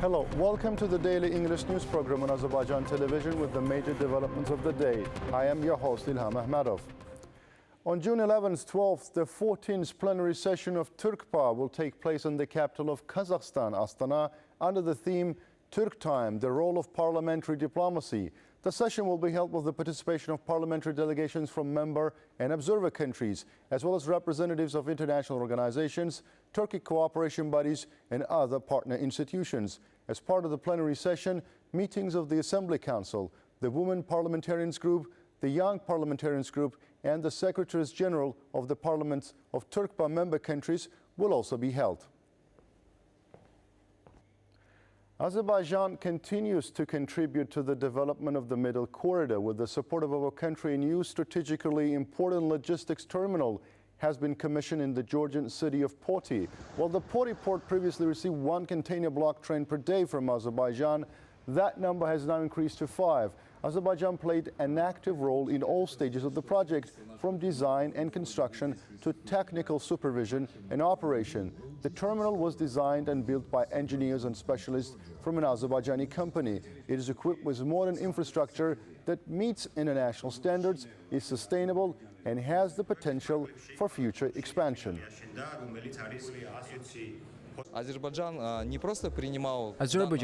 Hello, welcome to the daily English news program on Azərbaycan Television with the major developments of the day. I am your host, Ilham Məmmədov. On June 11th, 12th, the 14th plenary session of Türkpa will take place in the capital of Kazakhstan, Astana, under the theme Türk Time, the role of parliamentary diplomacy. The session will be held with the participation of parliamentary delegations from member and observer countries, as well as representatives of international organizations, Turkic cooperation bodies, and other partner institutions. As part of the plenary session, meetings of the Assembly Council, the Women Parliamentarians Group, the Young Parliamentarians Group, and the Secretaries General of the Parliaments of Türkpa member countries will also be held. Azerbaijan continues to contribute to the development of the Middle Corridor. With the support of our country, a new strategically important logistics terminal has been commissioned in the Georgian city of Poti. While the Poti port previously received 1 container block train per day from Azerbaijan, that number has now increased to 5. Azerbaijan played an active role in all stages of the project, from design and construction to technical supervision and operation. The terminal was designed and built by engineers and specialists from an Azerbaijani company. It is equipped with modern infrastructure that meets international standards, is sustainable, and has the potential for future expansion. Azerbaijan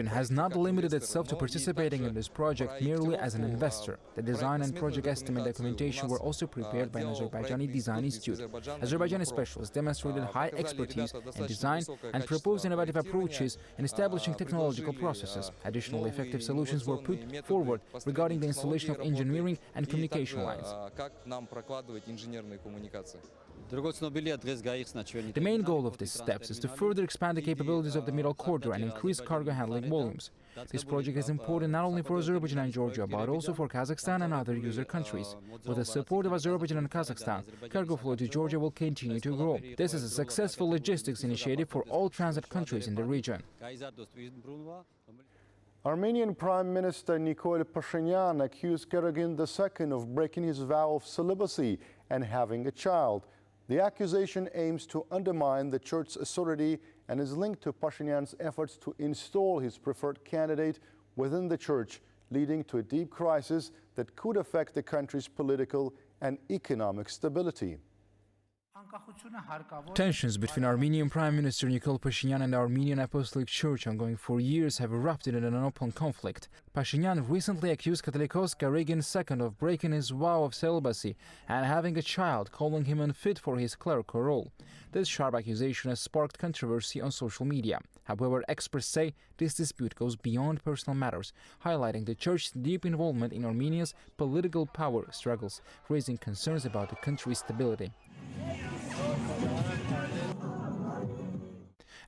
has not limited itself to participating in this project merely as an investor. The design and project estimate documentation were also prepared by an Azerbaijani design institute. Azerbaijani specialists demonstrated high expertise in design and proposed innovative approaches in establishing technological processes. Additional effective solutions were put forward regarding the installation of engineering and communication lines. The main goal of these steps is to further expand the capabilities of the Middle Corridor and increase cargo handling volumes. This project is important not only for Azerbaijan and Georgia, but also for Kazakhstan and other user countries. With the support of Azerbaijan and Kazakhstan, cargo flow to Georgia will continue to grow. This is a successful logistics initiative for all transit countries in the region. Armenian Prime Minister Nikol Pashinyan accused Karagin II of breaking his vow of celibacy and having a child. The accusation aims to undermine the church's authority and is linked to Pashinyan's efforts to install his preferred candidate within the church, leading to a deep crisis that could affect the country's political and economic stability. Tensions between Armenian Prime Minister Nikol Pashinyan and the Armenian Apostolic Church, ongoing for years, have erupted in an open conflict. Pashinyan recently accused Catholicos Karagin II of breaking his vow of celibacy and having a child, calling him unfit for his clerical role. This sharp accusation has sparked controversy on social media. However, experts say this dispute goes beyond personal matters, highlighting the Church's deep involvement in Armenia's political power struggles, raising concerns about the country's stability.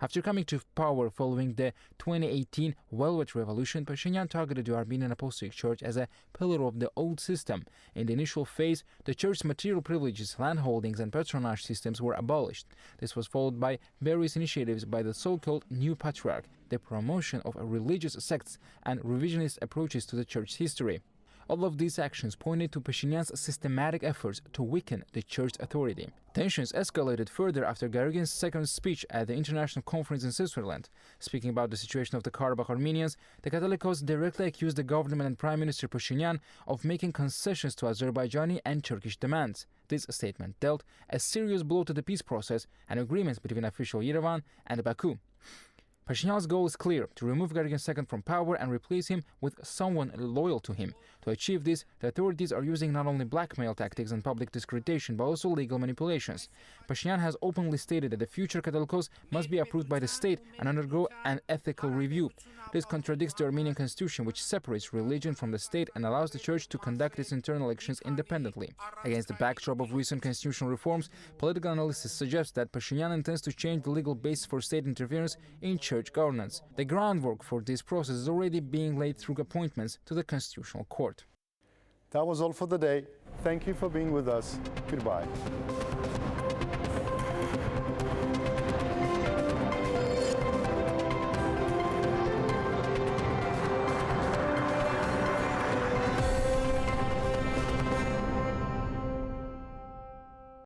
After coming to power following the 2018 Velvet Revolution, Pashinyan targeted the Armenian Apostolic Church as a pillar of the old system. In the initial phase, the church's material privileges, land holdings, and patronage systems were abolished. This was followed by various initiatives by the so-called New Patriarch, the promotion of religious sects and revisionist approaches to the church's history. All of these actions pointed to Pashinyan's systematic efforts to weaken the church's authority. Tensions escalated further after Garagin's second speech at the international conference in Switzerland. Speaking about the situation of the Karabakh Armenians, the Catholicos directly accused the government and Prime Minister Pashinyan of making concessions to Azerbaijani and Turkish demands. This statement dealt a serious blow to the peace process and agreements between official Yerevan and Baku. Pashinyan's goal is clear: to remove Karagin II from power and replace him with someone loyal to him. To achieve this, the authorities are using not only blackmail tactics and public discreditation, but also legal manipulations. Pashinyan has openly stated that the future Catholicos must be approved by the state and undergo an ethical review. This contradicts the Armenian constitution, which separates religion from the state and allows the church to conduct its internal elections independently. Against the backdrop of recent constitutional reforms, political analysis suggests that Pashinyan intends to change the legal basis for state interference in church governance. The groundwork for this process is already being laid through appointments to the Constitutional Court. That was all for the day. Thank you for being with us. Goodbye.